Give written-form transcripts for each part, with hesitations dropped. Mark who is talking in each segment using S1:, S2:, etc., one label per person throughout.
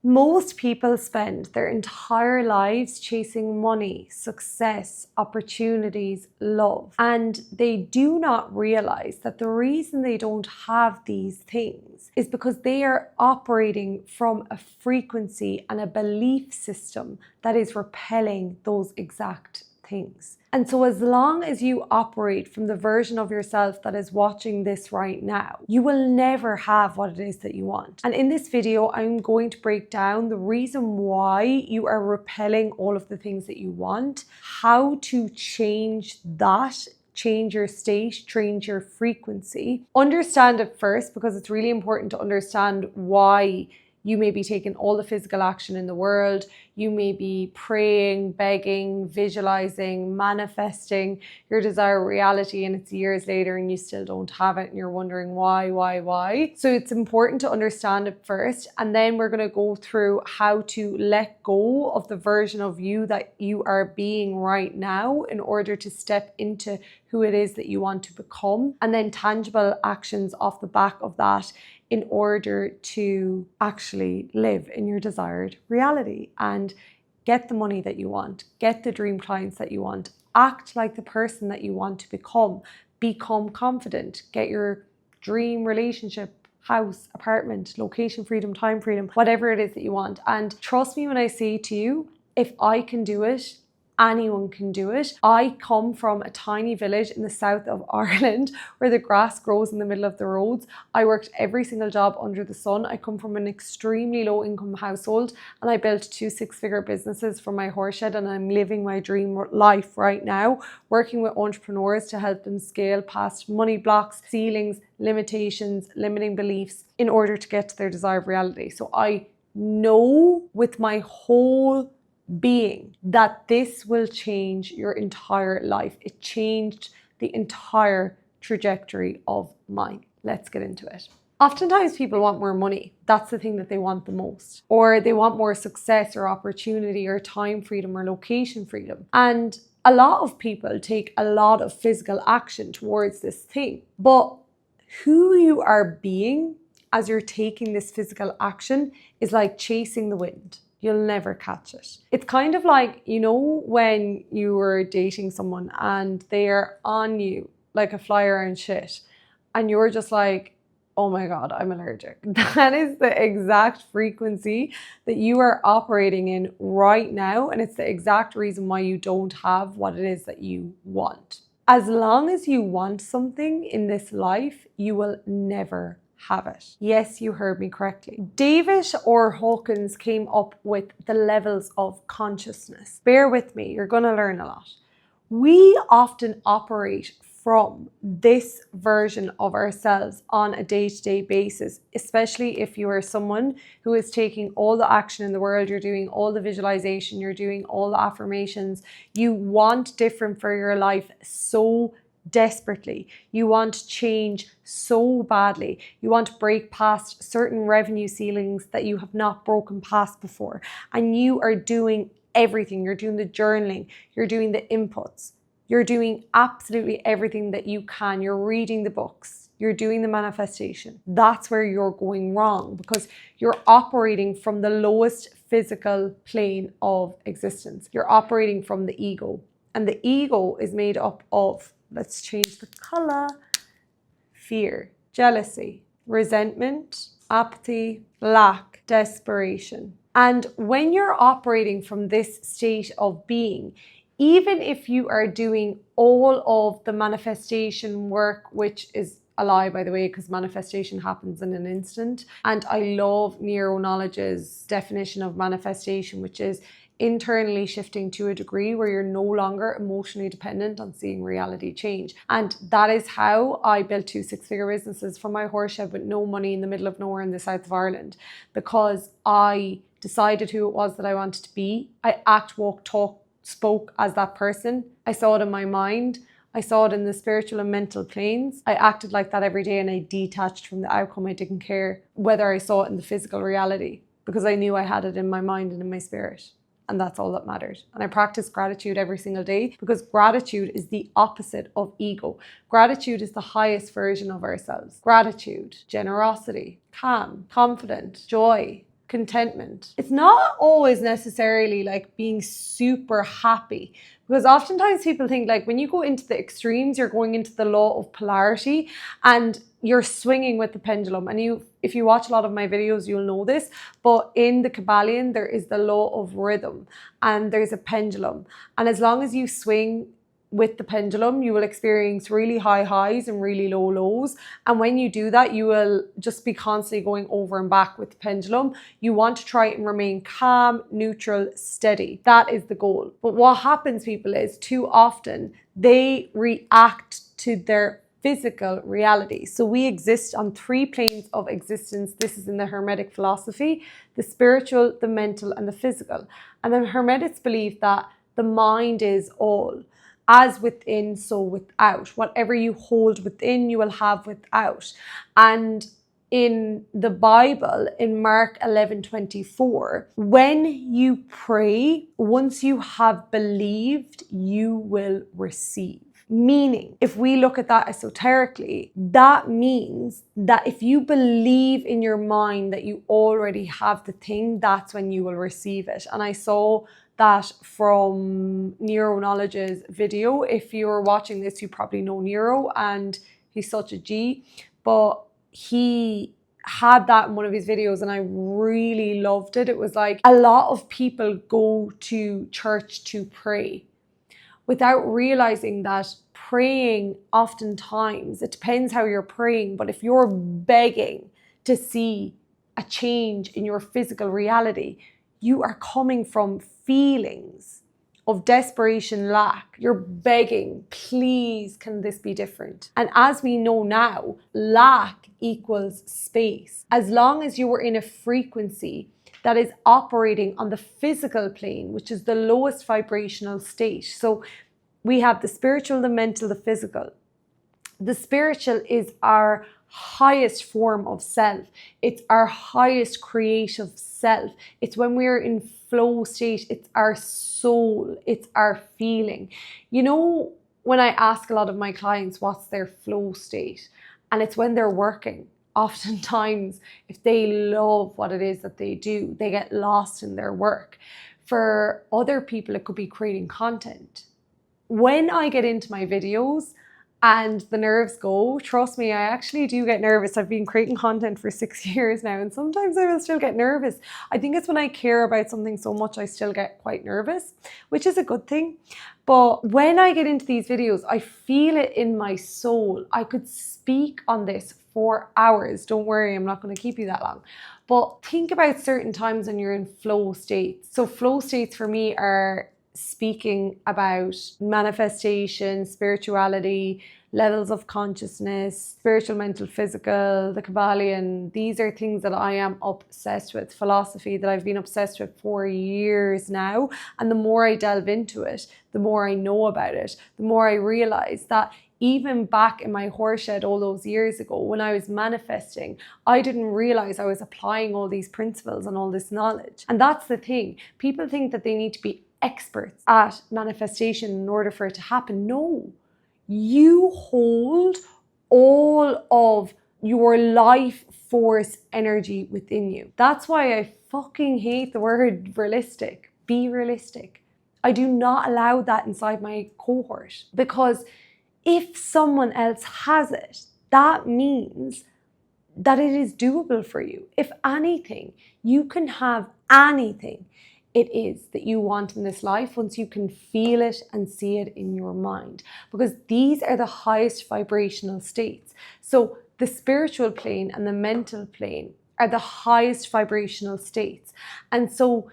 S1: Most people spend their entire lives chasing money, success, opportunities, love, and they do not realize that the reason they don't have these things is because they are operating from a frequency and a belief system that is repelling those exact things. And so as long as you operate from the version of yourself that is watching this right now, you will never have what it is that you want. And in this video, I'm going to break down the reason why you are repelling all of the things that you want, how to change that, change your state, change your frequency. Understand it first, because it's really important to understand why you may be taking all the physical action in the world. You may be praying, begging, visualizing, manifesting your desired reality, and it's years later and you still don't have it and you're wondering why. So it's important to understand it first, and then we're going to go through how to let go of the version of you that you are being right now in order to step into who it is that you want to become, and then tangible actions off the back of that in order to actually live in your desired reality and get the money that you want, get the dream clients that you want, act like the person that you want to become confident, get your dream relationship, house, apartment, location freedom, time freedom, whatever it is that you want. And trust me when I say to you, if I can do it, anyone can do it. I come from a tiny village in the south of Ireland where the grass grows in the middle of the roads. I worked every single job under the sun. I come from an extremely low income household, and I built 2 six-figure businesses from my horse shed, and I'm living my dream life right now, working with entrepreneurs to help them scale past money blocks, ceilings, limitations, limiting beliefs in order to get to their desired reality. So I know with my whole being that this will change your entire life. It changed the entire trajectory of mine. Let's get into it. Oftentimes people want more money. That's the thing that they want the most. Or they want more success or opportunity or time freedom or location freedom. And a lot of people take a lot of physical action towards this thing. But who you are being as you're taking this physical action is like chasing the wind. You'll never catch it. It's kind of like, you know, when you were dating someone and they're on you like a flyer and shit, and you're just like, oh my God, I'm allergic. That is the exact frequency that you are operating in right now. And it's the exact reason why you don't have what it is that you want. As long as you want something in this life, you will never have it. Yes, you heard me correctly. David or Hawkins came up with the levels of consciousness. Bear with me, you're going to learn a lot. We often operate from this version of ourselves on a day-to-day basis, especially if you are someone who is taking all the action in the world, you're doing all the visualization, you're doing all the affirmations, you want different for your life so desperately. You want change so badly. You want to break past certain revenue ceilings that you have not broken past before. And you are doing everything. You're doing the journaling. You're doing the inputs. You're doing absolutely everything that you can. You're reading the books. You're doing the manifestation. That's where you're going wrong, because you're operating from the lowest physical plane of existence. You're operating from the ego. And the ego is made up of, let's change the color, fear, jealousy, resentment, apathy, lack, desperation. And when you're operating from this state of being, even if you are doing all of the manifestation work, which is a lie, by the way, because manifestation happens in an instant. And I love Nero Knowledge's definition of manifestation, which is internally shifting to a degree where you're no longer emotionally dependent on seeing reality change. And that is how I built 2 six-figure businesses from my horse shed with no money in the middle of nowhere in the south of Ireland, because I decided who it was that I wanted to be. I act, walk, talk, spoke as that person. I saw it in my mind. I saw it in the spiritual and mental planes. I acted like that every day, and I detached from the outcome. I didn't care whether I saw it in the physical reality, because I knew I had it in my mind and in my spirit. And that's all that mattered. And I practice gratitude every single day, because gratitude is the opposite of ego. Gratitude is the highest version of ourselves. Gratitude, generosity, calm, confident, joy, contentment. It's not always necessarily like being super happy, because oftentimes people think like when you go into the extremes, you're going into the law of polarity and you're swinging with the pendulum. And if you watch a lot of my videos, you'll know this, but in the Kybalion, there is the law of rhythm and there's a pendulum. And as long as you swing with the pendulum, you will experience really high highs and really low lows. And when you do that, you will just be constantly going over and back with the pendulum. You want to try and remain calm, neutral, steady. That is the goal. But what happens, people, is too often they react to their physical reality. So we exist on 3 planes of existence. This is in the Hermetic philosophy: the spiritual, the mental, and the physical. And the Hermetics believe that the mind is all. As within, so without. Whatever you hold within, you will have without. And in the Bible, in Mark 11:24, when you pray, once you have believed, you will receive. Meaning, if we look at that esoterically, that means that if you believe in your mind that you already have the thing, that's when you will receive it. And I saw that from Nero Knowledge's video. If you're watching this, you probably know Nero, and he's such a G. But he had that in one of his videos and I really loved it. It was like a lot of people go to church to pray without realizing that praying, oftentimes, it depends how you're praying, but if you're begging to see a change in your physical reality, you are coming from feelings of desperation, lack. You're begging, please, can this be different? And as we know now, lack equals space. As long as you are in a frequency that is operating on the physical plane, which is the lowest vibrational state. So we have the spiritual, the mental, the physical. The spiritual is our highest form of self. It's our highest creative self. It's when we're in flow state. It's our soul. It's our feeling. You know, when I ask a lot of my clients what's their flow state, and it's when they're working. Oftentimes, if they love what it is that they do, they get lost in their work. For other people, it could be creating content. When I get into my videos and the nerves go, trust me, I actually do get nervous. I've been creating content for 6 years now, and sometimes I will still get nervous. I think it's when I care about something so much, I still get quite nervous, which is a good thing. But when I get into these videos, I feel it in my soul. I could speak on this for hours. Don't worry, I'm not going to keep you that long. But think about certain times when you're in flow states. So flow states for me are speaking about manifestation, spirituality, levels of consciousness, spiritual, mental, physical, the Kybalion. These are things that I am obsessed with. Philosophy that I've been obsessed with for years now. And the more I delve into it, the more I know about it, the more I realize that even back in my horse shed all those years ago, when I was manifesting, I didn't realize I was applying all these principles and all this knowledge. And that's the thing. People think that they need to be experts at manifestation in order for it to happen. No, you hold all of your life force energy within you. That's why I fucking hate the word realistic. Be realistic. I do not allow that inside my cohort, because if someone else has it, that means that it is doable for you. If anything, you can have anything it is that you want in this life once you can feel it and see it in your mind, because these are the highest vibrational states. So the spiritual plane and the mental plane are the highest vibrational states. And so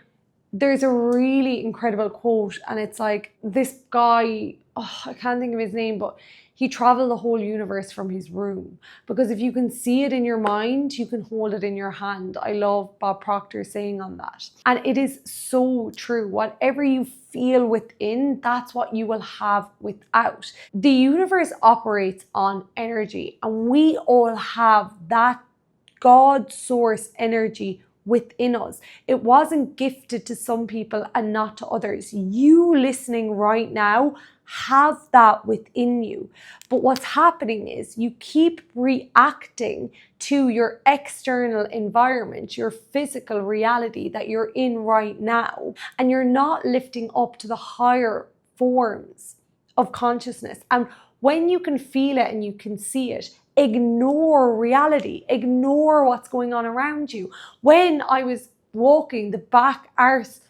S1: there's a really incredible quote, and it's like this guy, I can't think of his name, but he traveled the whole universe from his room, because if you can see it in your mind, you can hold it in your hand. I love Bob Proctor saying on that. And it is so true. Whatever you feel within, that's what you will have without. The universe operates on energy, and we all have that God source energy within us. It wasn't gifted to some people and not to others. You listening right now have that within you. But what's happening is you keep reacting to your external environment, your physical reality that you're in right now, and you're not lifting up to the higher forms of consciousness. And when you can feel it and you can see it, ignore reality, ignore what's going on around you. When I was walking the back arse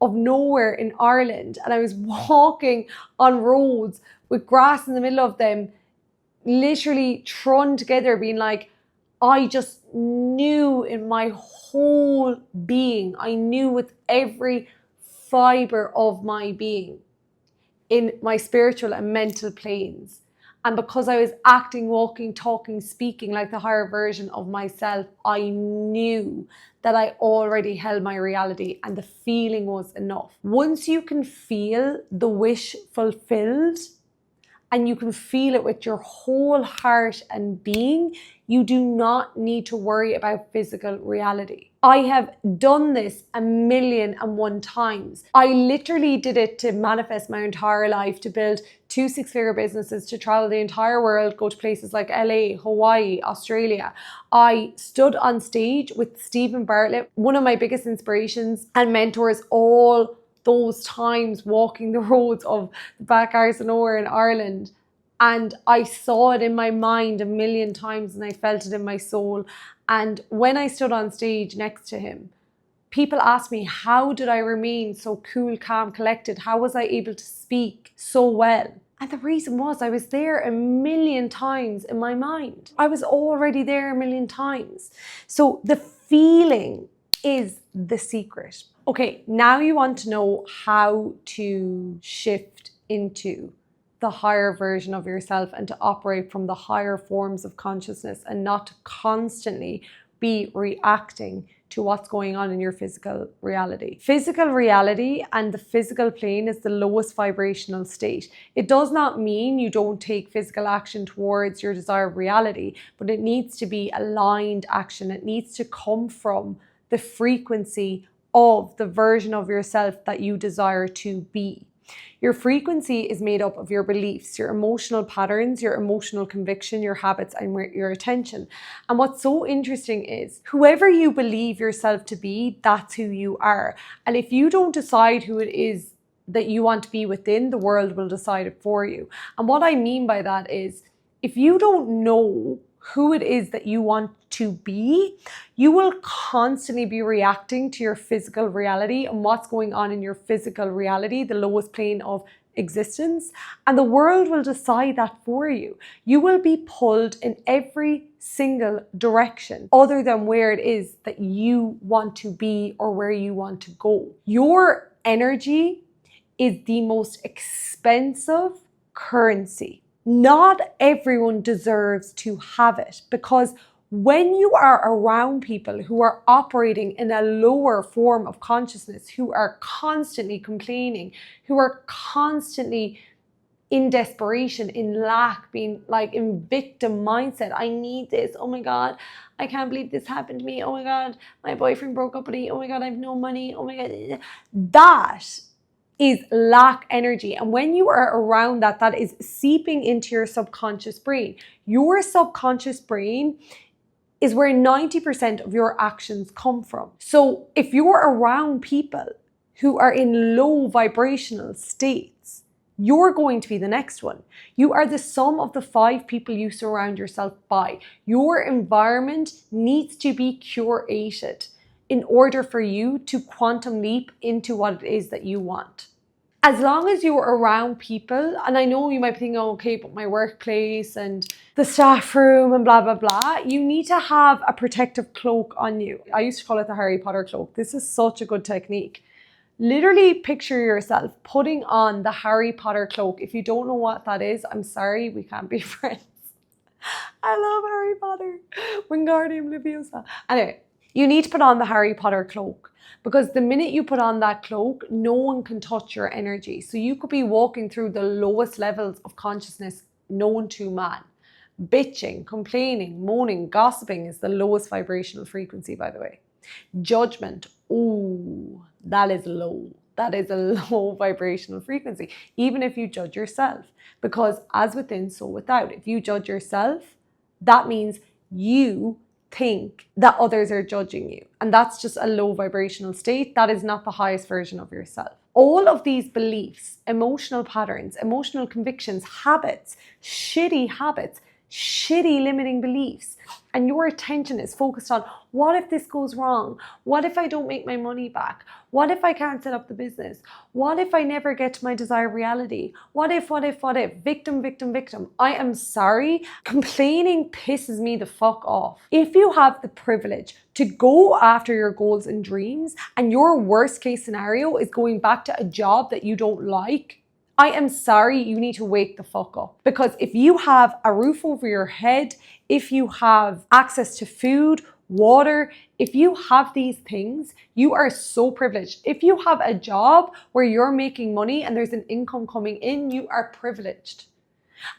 S1: of nowhere in Ireland, and I was walking on roads with grass in the middle of them, literally thrown together, being like, I just knew in my whole being, I knew with every fiber of my being, in my spiritual and mental planes. And because I was acting, walking, talking, speaking like the higher version of myself, I knew that I already held my reality, and the feeling was enough. Once you can feel the wish fulfilled, and you can feel it with your whole heart and being, you do not need to worry about physical reality. I have done this 1,000,001 times. I literally did it to manifest my entire life, to build 2 six-figure businesses, to travel the entire world, go to places like LA, Hawaii, Australia. I stood on stage with Stephen Bartlett, one of my biggest inspirations and mentors, all those times walking the roads of the back arse of nowhere in Ireland. And I saw it in my mind 1,000,000 times, and I felt it in my soul. And when I stood on stage next to him, people asked me, how did I remain so cool, calm, collected? How was I able to speak so well? And the reason was I was there 1,000,000 times in my mind. I was already there 1,000,000 times. So the feeling is the secret. Okay, now you want to know how to shift into the higher version of yourself and to operate from the higher forms of consciousness and not to constantly be reacting to what's going on in your physical reality. Physical reality and the physical plane is the lowest vibrational state. It does not mean you don't take physical action towards your desired reality, but it needs to be aligned action. It needs to come from the frequency of the version of yourself that you desire to be. Your frequency is made up of your beliefs, your emotional patterns, your emotional conviction, your habits, and your attention. And what's so interesting is whoever you believe yourself to be, that's who you are. And if you don't decide who it is that you want to be within, the world will decide it for you. And what I mean by that is, if you don't know who it is that you want to be, you will constantly be reacting to your physical reality and what's going on in your physical reality, the lowest plane of existence, and the world will decide that for you. You will be pulled in every single direction other than where it is that you want to be or where you want to go. Your energy is the most expensive currency. Not everyone deserves to have it, because when you are around people who are operating in a lower form of consciousness, who are constantly complaining, who are constantly in desperation, in lack, being like in victim mindset, I need this, oh my God, I can't believe this happened to me, oh my God, my boyfriend broke up with me, oh my God, I have no money, oh my God, that is lack energy. And when you are around that, that is seeping into your subconscious brain. Your subconscious brain is where 90% of your actions come from. So if you're around people who are in low vibrational states, you're going to be the next one. You are the sum of the 5 people you surround yourself by. Your environment needs to be curated in order for you to quantum leap into what it is that you want. As long as you're around people, and I know you might be thinking, oh, okay, but my workplace and the staff room and blah, blah, blah, you need to have a protective cloak on you. I used to call it the Harry Potter cloak. This is such a good technique. Literally picture yourself putting on the Harry Potter cloak. If you don't know what that is, I'm sorry, we can't be friends. I love Harry Potter. Wingardium Leviosa. Anyway, you need to put on the Harry Potter cloak, because the minute you put on that cloak, no one can touch your energy. So you could be walking through the lowest levels of consciousness known to man. Bitching, complaining, moaning, gossiping is the lowest vibrational frequency, by the way. Judgment, ooh, that is low. that is a low vibrational frequency, even if you judge yourself. Because as within, so without. If you judge yourself, that means you think that others are judging you. And that's just a low vibrational state. That is not the highest version of yourself. All of these beliefs, emotional patterns, emotional convictions, habits, shitty limiting beliefs, and your attention is focused on, what if this goes wrong? What if I don't make my money back? What if I can't set up the business? What if I never get to my desired reality? What if? Victim. I am sorry. Complaining pisses me the fuck off. If you have the privilege to go after your goals and dreams, and your worst case scenario is going back to a job that you don't like, I am sorry, you need to wake the fuck up. Because if you have a roof over your head, if you have access to food, water, if you have these things, you are so privileged. If you have a job where you're making money and there's an income coming in, you are privileged.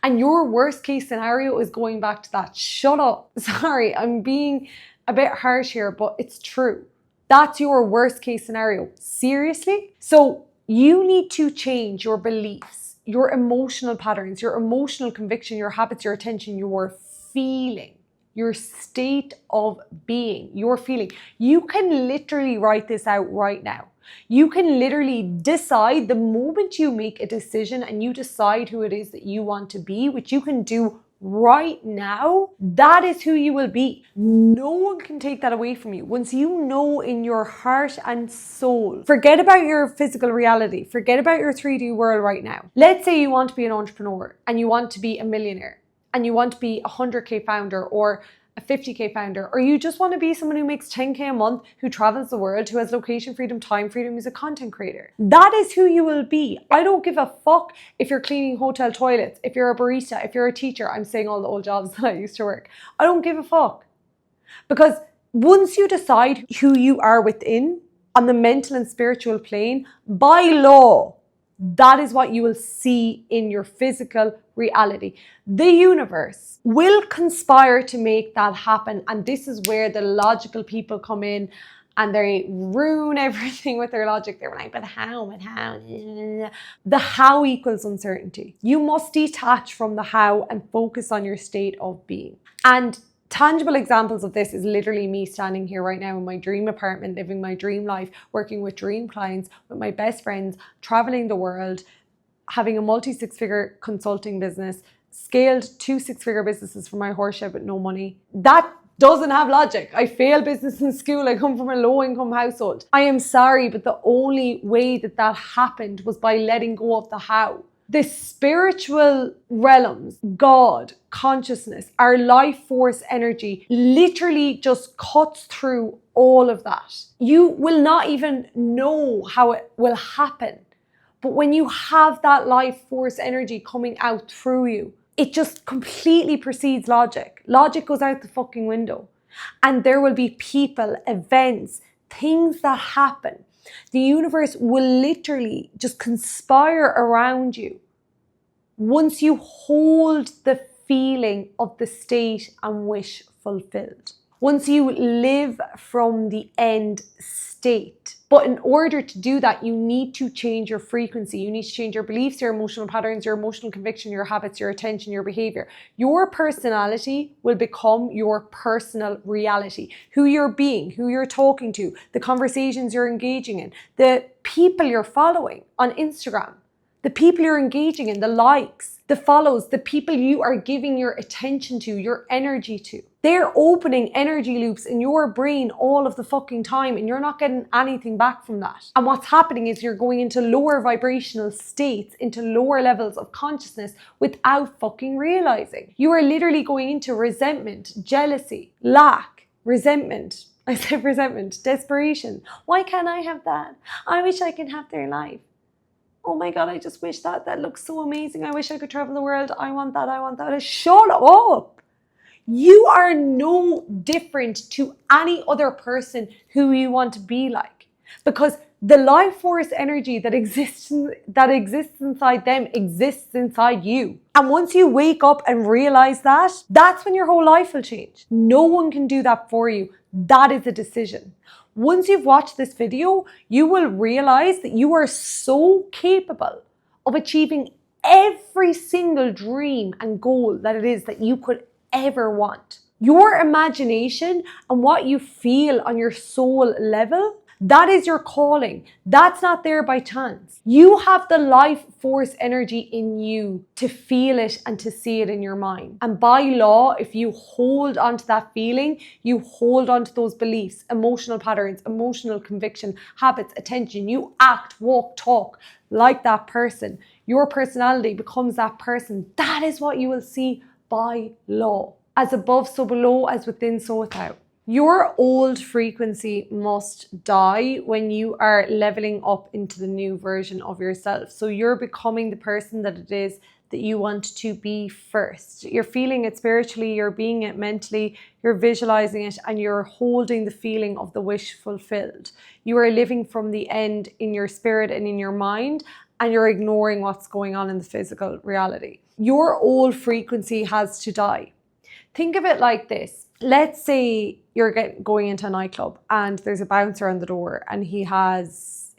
S1: And your worst case scenario is going back to that. Shut up. Sorry, I'm being a bit harsh here, but it's true. That's your worst case scenario. Seriously? So you need to change your beliefs, your emotional patterns, your emotional conviction, your habits, your attention, your feeling, your state of being, your feeling. You can literally write this out right now. You can literally decide the moment you make a decision and you decide who it is that you want to be, which you can do right now. That is who you will be. No one can take that away from you. Once you know in your heart and soul, forget about your physical reality, forget about your 3D world right now. Let's say you want to be an entrepreneur and you want to be a millionaire and you want to be a 100K founder or a 50K founder, or you just want to be someone who makes 10K a month, who travels the world, who has location freedom, time freedom, who's a content creator. That is who you will be. I don't give a fuck if you're cleaning hotel toilets, if you're a barista, if you're a teacher. I'm saying all the old jobs that I used to work. I don't give a fuck. Because once you decide who you are within on the mental and spiritual plane, by law, that is what you will see in your physical reality. The universe will conspire to make that happen. And this is where the logical people come in and they ruin everything with their logic. They're like, but how? The how equals uncertainty. You must detach from the how and focus on your state of being. And tangible examples of this is literally me standing here right now in my dream apartment, living my dream life, working with dream clients, with my best friends, traveling the world, having a multi-six-figure consulting business, scaled 2 6-figure businesses from my horse shed with no money. That doesn't have logic. I failed business in school. I come from a low-income household. I am sorry, but the only way that happened was by letting go of the how. The spiritual realms, God, consciousness, our life force energy literally just cuts through all of that. You will not even know how it will happen. But when you have that life force energy coming out through you, it just completely precedes logic. Logic goes out the fucking window. And there will be people, events, things that happen. The universe will literally just conspire around you once you hold the feeling of the state and wish fulfilled. Once you live from the end state. But in order to do that, you need to change your frequency. You need to change your beliefs, your emotional patterns, your emotional conviction, your habits, your attention, your behavior. Your personality will become your personal reality. Who you're being, who you're talking to, the conversations you're engaging in, the people you're following on Instagram, the people you're engaging in, the likes, the follows, the people you are giving your attention to, your energy to. They're opening energy loops in your brain all of the fucking time and you're not getting anything back from that. And what's happening is you're going into lower vibrational states, into lower levels of consciousness without fucking realizing. You are literally going into resentment, jealousy, lack, resentment. I said resentment, desperation. Why can't I have that? I wish I could have their life. Oh my God, I just wish that looks so amazing. I wish I could travel the world. I want that. Shut up. You are no different to any other person who you want to be like. Because the life force energy that exists inside them exists inside you. And once you wake up and realize that, that's when your whole life will change. No one can do that for you. That is a decision. Once you've watched this video, you will realize that you are so capable of achieving every single dream and goal that it is that you could ever want. Your imagination and what you feel on your soul level, that is your calling. That's not there by chance. You have the life force energy in you to feel it and to see it in your mind. And by law, if you hold on to that feeling, you hold on to those beliefs, emotional patterns, emotional conviction, habits, attention, you act, walk, talk like that person. Your personality becomes that person. That is what you will see by law. As above, so below, as within, so without. Your old frequency must die when you are leveling up into the new version of yourself. So you're becoming the person that it is that you want to be first. You're feeling it spiritually, you're being it mentally, you're visualizing it, and you're holding the feeling of the wish fulfilled. You are living from the end in your spirit and in your mind, and you're ignoring what's going on in the physical reality. Your old frequency has to die. Think of it like this. Let's say you're going into a nightclub and there's a bouncer on the door and he asks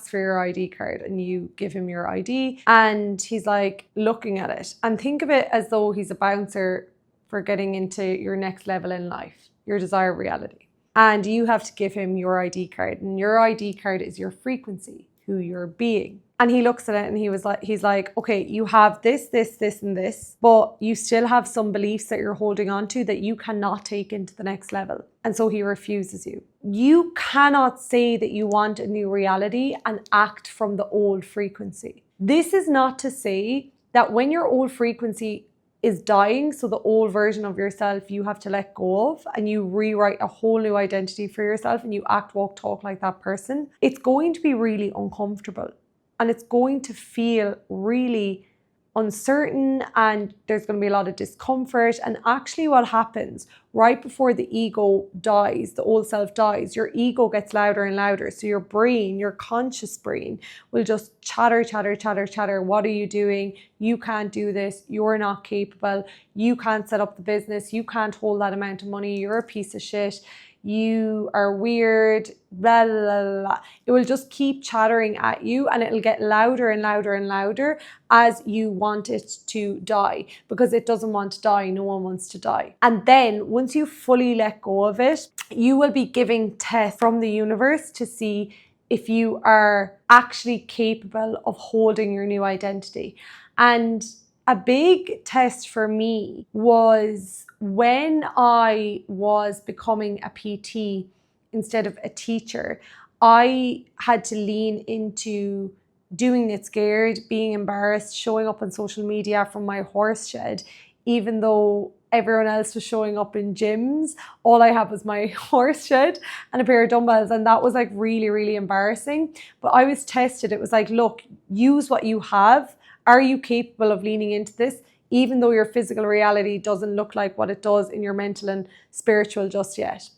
S1: for your ID card and you give him your ID and he's like looking at it. And think of it as though he's a bouncer for getting into your next level in life, your desired reality. And you have to give him your ID card, and your ID card is your frequency, who you're being. And he looks at it and he's like, okay, you have this, and this, but you still have some beliefs that you're holding on to that you cannot take into the next level. And so he refuses you. You cannot say that you want a new reality and act from the old frequency. This is not to say that when your old frequency is dying, so the old version of yourself you have to let go of, and you rewrite a whole new identity for yourself and you act, walk, talk like that person, it's going to be really uncomfortable. And it's going to feel really uncertain, and there's going to be a lot of discomfort. And actually what happens right before the ego dies, the old self dies, your ego gets louder and louder. So your brain, your conscious brain, will just chatter. What are you doing? You can't do this. You're not capable. You can't set up the business. You can't hold that amount of money. You're a piece of shit. You are weird, blah, blah, blah, blah. It will just keep chattering at you, and it'll get louder and louder and louder as you want it to die, because it doesn't want to die. No one wants to die. And then once you fully let go of it, you will be giving tests from the universe to see if you are actually capable of holding your new identity. And a big test for me was when I was becoming a PT instead of a teacher. I had to lean into doing it scared, being embarrassed, showing up on social media from my horse shed, even though everyone else was showing up in gyms. All I had was my horse shed and a pair of dumbbells, and that was like really, really embarrassing. But I was tested. It was like, look, use what you have. Are you capable of leaning into this, even though your physical reality doesn't look like what it does in your mental and spiritual just yet?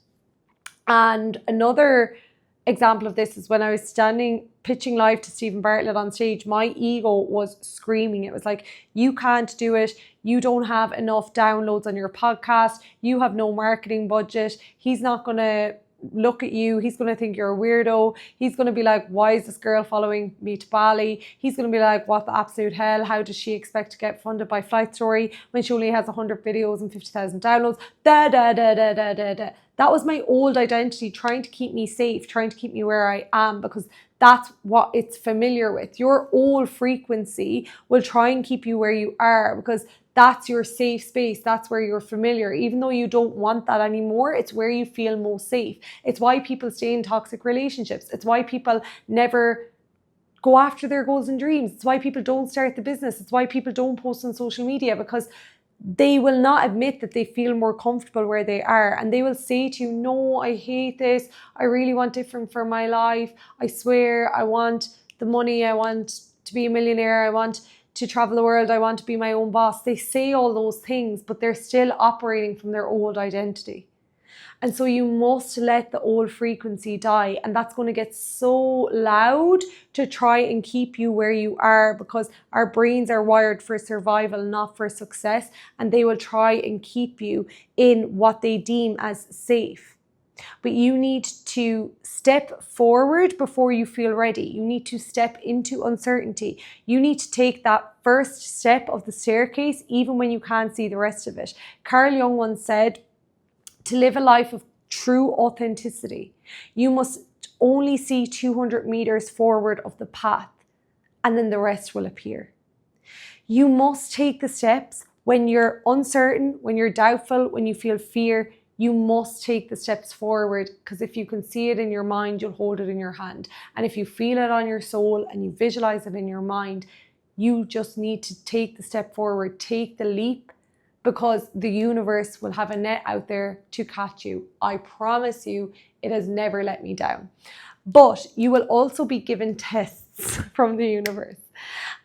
S1: And another example of this is when I was pitching live to Stephen Bartlett on stage, my ego was screaming. It was like, you can't do it. You don't have enough downloads on your podcast. You have no marketing budget. He's not going to look at you. He's going to think you're a weirdo. He's going to be like, why is this girl following me to Bali? He's going to be like, what the absolute hell? How does she expect to get funded by Flight Story when she only has 100 videos and 50,000 downloads? That was my old identity trying to keep me safe, trying to keep me where I am, because that's what it's familiar with. Your old frequency will try and keep you where you are because that's your safe space. That's where you're familiar. Even though you don't want that anymore, it's where you feel most safe. It's why people stay in toxic relationships. It's why people never go after their goals and dreams. It's why people don't start the business. It's why people don't post on social media, because they will not admit that they feel more comfortable where they are. And they will say to you, no, I hate this. I really want different for my life. I swear, I want the money. I want to be a millionaire. I want to travel the world. I want to be my own boss. They say all those things, but they're still operating from their old identity. And so you must let the old frequency die. And that's going to get so loud to try and keep you where you are, because our brains are wired for survival, not for success. And they will try and keep you in what they deem as safe. But you need to step forward before you feel ready. You need to step into uncertainty. You need to take that first step of the staircase, even when you can't see the rest of it. Carl Jung once said, to live a life of true authenticity, you must only see 200 meters forward of the path, and then the rest will appear. You must take the steps when you're uncertain, when you're doubtful, when you feel fear. You must take the steps forward, because if you can see it in your mind, you'll hold it in your hand. And if you feel it on your soul and you visualize it in your mind, you just need to take the step forward, take the leap, because the universe will have a net out there to catch you. I promise you, it has never let me down. But you will also be given tests from the universe.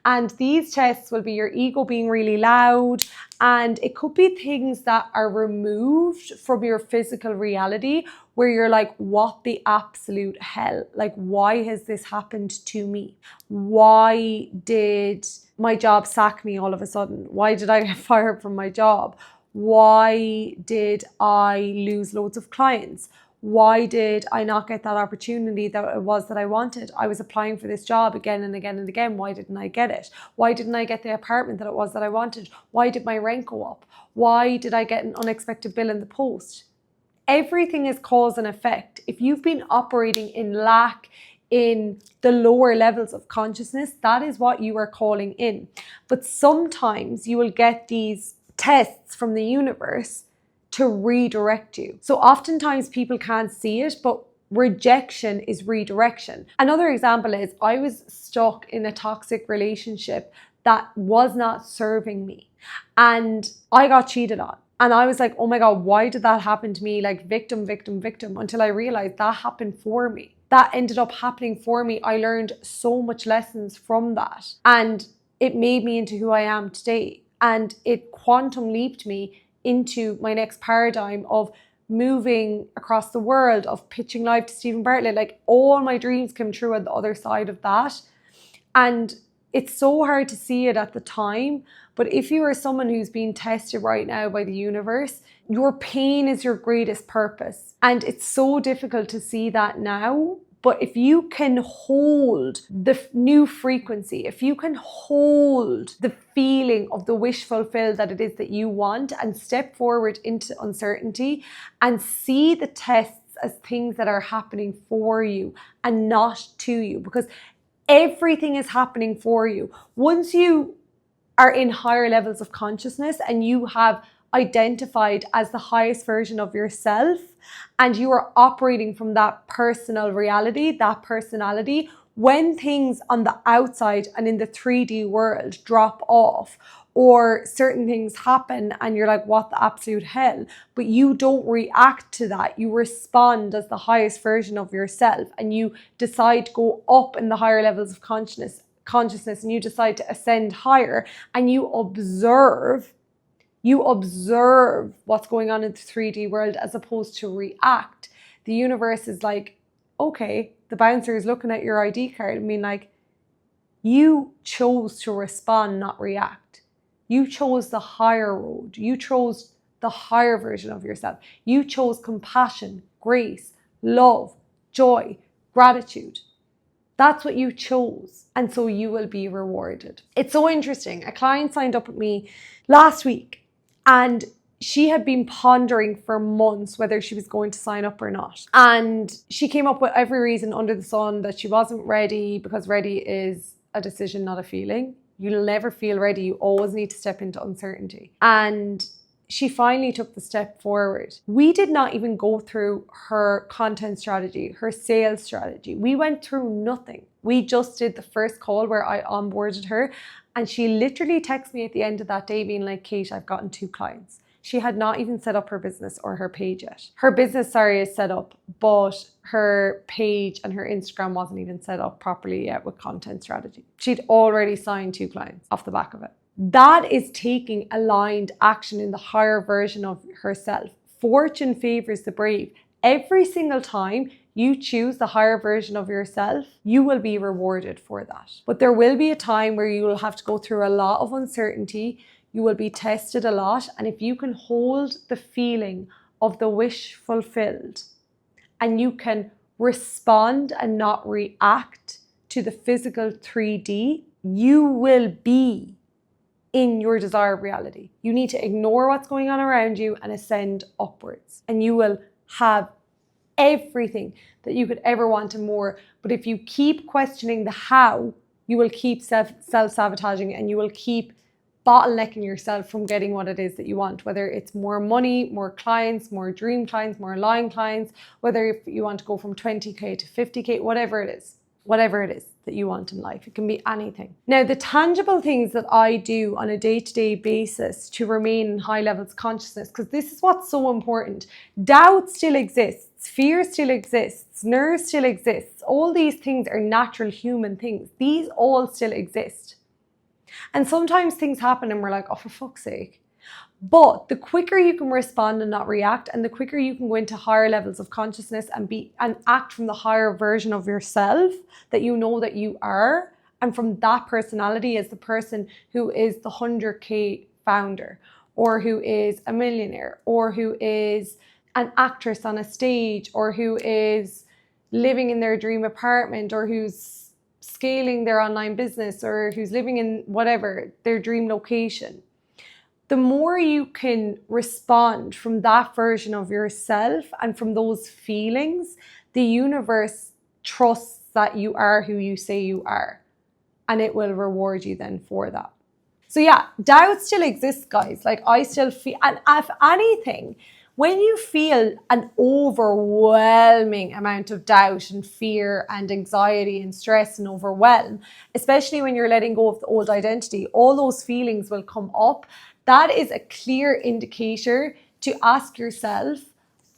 S1: And these tests will be your ego being really loud, and it could be things that are removed from your physical reality where you're like, what the absolute hell? Like, why has this happened to me? Why did my job sack me all of a sudden? Why did I get fired from my job? Why did I lose loads of clients? Why did I not get that opportunity that it was that I wanted? I was applying for this job again and again and again. Why didn't I get it? Why didn't I get the apartment that it was that I wanted? Why did my rent go up? Why did I get an unexpected bill in the post? Everything is cause and effect. If you've been operating in lack, in the lower levels of consciousness, that is what you are calling in. But sometimes you will get these tests from the universe to redirect you. So oftentimes people can't see it, but rejection is redirection. Another example is I was stuck in a toxic relationship that was not serving me, and I got cheated on. And I was like, oh my God, why did that happen to me? Like victim, victim, victim, until I realized that happened for me. That ended up happening for me. I learned so much lessons from that, and it made me into who I am today. And it quantum leaped me into my next paradigm of moving across the world, of pitching live to Stephen Bartlett. Like, all my dreams came true on the other side of that. And it's so hard to see it at the time. But if you are someone who's being tested right now by the universe, your pain is your greatest purpose. And it's so difficult to see that now. But if you can hold the new frequency, if you can hold the feeling of the wish fulfilled that it is that you want, and step forward into uncertainty and see the tests as things that are happening for you and not to you, because everything is happening for you. Once you are in higher levels of consciousness and you have identified as the highest version of yourself, and you are operating from that personal reality, that personality, when things on the outside and in the 3D world drop off, or certain things happen and you're like, what the absolute hell? But you don't react to that. You respond as the highest version of yourself, and you decide to go up in the higher levels of consciousness, and you decide to ascend higher, and you observe what's going on in the 3D world as opposed to react. The universe is like, okay, the bouncer is looking at your ID card and being like, you chose to respond, not react. You chose the higher road. You chose the higher version of yourself. You chose compassion, grace, love, joy, gratitude. That's what you chose. And so you will be rewarded. It's so interesting. A client signed up with me last week, and she had been pondering for months whether she was going to sign up or not. And she came up with every reason under the sun that she wasn't ready, because ready is a decision, not a feeling. You'll never feel ready. You always need to step into uncertainty. And she finally took the step forward. We did not even go through her content strategy, her sales strategy. We went through nothing. We just did the first call where I onboarded her, and she literally texted me at the end of that day being like, Kate, I've gotten 2 clients. She had not even set up her business or her page yet. Her business, is set up, but her page and her Instagram wasn't even set up properly yet with content strategy. She'd already signed 2 clients off the back of it. That is taking aligned action in the higher version of herself. Fortune favors the brave. Every single time you choose the higher version of yourself, you will be rewarded for that. But there will be a time where you will have to go through a lot of uncertainty. You will be tested a lot. And if you can hold the feeling of the wish fulfilled, and you can respond and not react to the physical 3D, you will be in your desired reality. You need to ignore what's going on around you and ascend upwards, and you will have everything that you could ever want and more. But if you keep questioning the how, you will keep self-sabotaging, and you will keep bottlenecking yourself from getting what it is that you want, whether it's more money, more clients, more dream clients, more aligned clients, whether if you want to go from 20K to 50K, whatever it is that you want in life. It can be anything. Now, the tangible things that I do on a day-to-day basis to remain in high levels of consciousness, because this is what's so important. Doubt still exists, fear still exists, nerves still exists. All these things are natural human things. These all still exist. And sometimes things happen and we're like, oh, for fuck's sake. But the quicker you can respond and not react, and the quicker you can go into higher levels of consciousness and act from the higher version of yourself that you know that you are, and from that personality as the person who is the 100K founder, or who is a millionaire, or who is an actress on a stage, or who is living in their dream apartment, or who's scaling their online business, or who's living in whatever, their dream location. The more you can respond from that version of yourself and from those feelings, the universe trusts that you are who you say you are, and it will reward you then for that. So yeah, doubt still exists, guys. Like, I still feel, and if anything, when you feel an overwhelming amount of doubt and fear and anxiety and stress and overwhelm, especially when you're letting go of the old identity, all those feelings will come up. That is a clear indicator to ask yourself,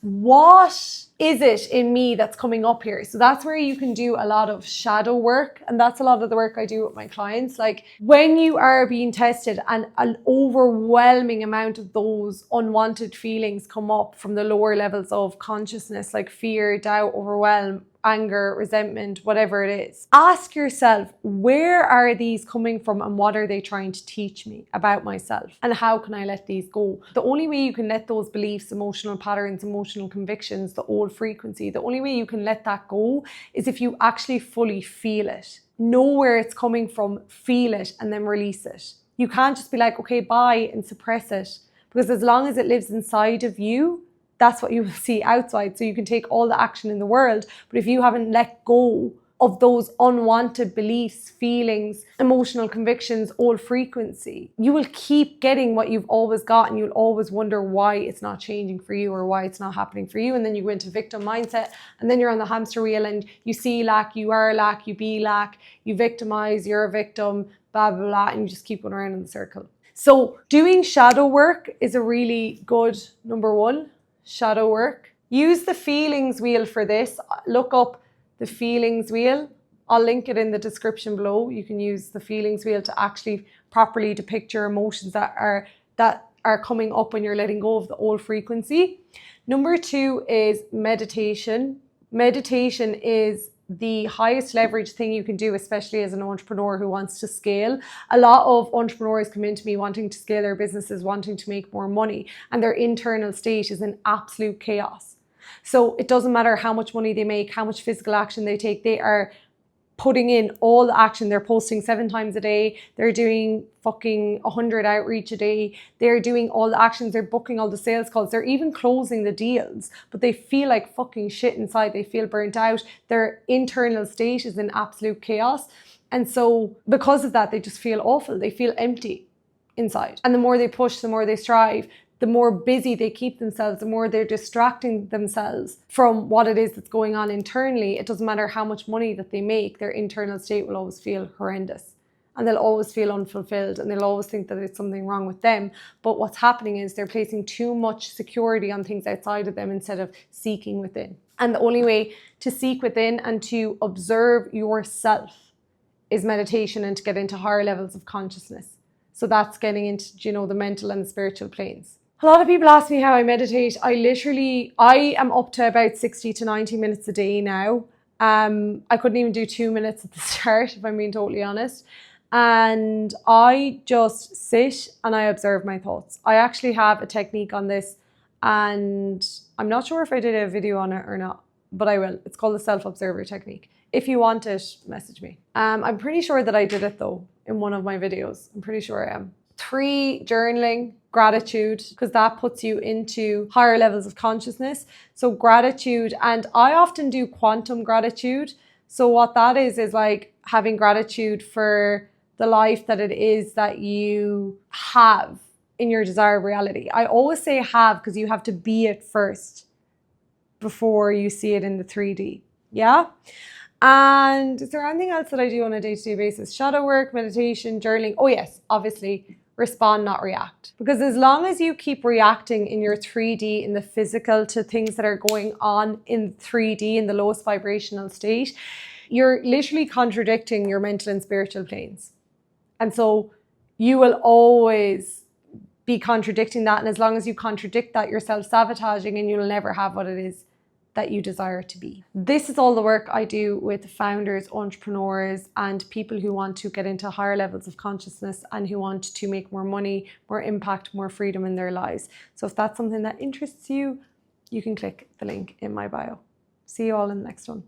S1: what is it in me that's coming up here? So that's where you can do a lot of shadow work. And that's a lot of the work I do with my clients. Like, when you are being tested and an overwhelming amount of those unwanted feelings come up from the lower levels of consciousness, like fear, doubt, overwhelm, anger, resentment, whatever it is, ask yourself, where are these coming from and what are they trying to teach me about myself? And how can I let these go? The only way you can let those beliefs, emotional patterns, emotional convictions, the old frequency, the only way you can let that go is if you actually fully feel it. Know where it's coming from, feel it, and then release it. You can't just be like, okay, bye, and suppress it. Because as long as it lives inside of you, that's what you will see outside. So you can take all the action in the world, but if you haven't let go of those unwanted beliefs, feelings, emotional convictions, old frequency, you will keep getting what you've always got, and you'll always wonder why it's not changing for you or why it's not happening for you. And then you go into victim mindset, and then you're on the hamster wheel, and you see lack, you are lack, you be lack, you victimize, you're a victim, blah, blah, blah, and you just keep going around in the circle. So doing shadow work is a really good number one. Shadow work. Use the feelings wheel for this. Look up the feelings wheel. I'll link it in the description below. You can use the feelings wheel to actually properly depict your emotions that are coming up when you're letting go of the old frequency. Number two is meditation. Meditation is the highest leverage thing you can do, especially as an entrepreneur who wants to scale. A lot of entrepreneurs come into me wanting to scale their businesses, wanting to make more money, and their internal state is in absolute chaos. So it doesn't matter how much money they make, how much physical action they take, they are putting in all the action. They're posting 7 times a day. They're doing fucking 100 outreach a day. They're doing all the actions. They're booking all the sales calls. They're even closing the deals, but they feel like fucking shit inside. They feel burnt out. Their internal state is in absolute chaos. And so because of that, they just feel awful. They feel empty inside. And the more they push, the more they strive, the more busy they keep themselves, the more they're distracting themselves from what it is that's going on internally. It doesn't matter how much money that they make, their internal state will always feel horrendous. And they'll always feel unfulfilled, and they'll always think that it's something wrong with them. But what's happening is they're placing too much security on things outside of them instead of seeking within. And the only way to seek within and to observe yourself is meditation, and to get into higher levels of consciousness. So that's getting into, the mental and the spiritual planes. A lot of people ask me how I meditate. I am up to about 60 to 90 minutes a day now. I couldn't even do 2 minutes at the start, if I'm being totally honest. And I just sit and I observe my thoughts. I actually have a technique on this, and I'm not sure if I did a video on it or not, but I will. It's called the self-observer technique. If you want it, message me. I'm pretty sure that I did it though in one of my videos. I'm pretty sure I am. 3, journaling, gratitude, because that puts you into higher levels of consciousness. So gratitude, and I often do quantum gratitude. So what that is like having gratitude for the life that it is that you have in your desired reality. I always say have because you have to be it first before you see it in the 3D. Yeah? And is there anything else that I do on a day-to-day basis? Shadow work, meditation, journaling. Oh yes, obviously respond, not react. Because as long as you keep reacting in your 3D, in the physical, to things that are going on in 3D, in the lowest vibrational state, you're literally contradicting your mental and spiritual planes. And so you will always be contradicting that. And as long as you contradict that, you're self-sabotaging and you'll never have what it is that you desire to be. This is all the work I do with founders, entrepreneurs, and people who want to get into higher levels of consciousness and who want to make more money, more impact, more freedom in their lives. So if that's something that interests you, you can click the link in my bio. See you all in the next one.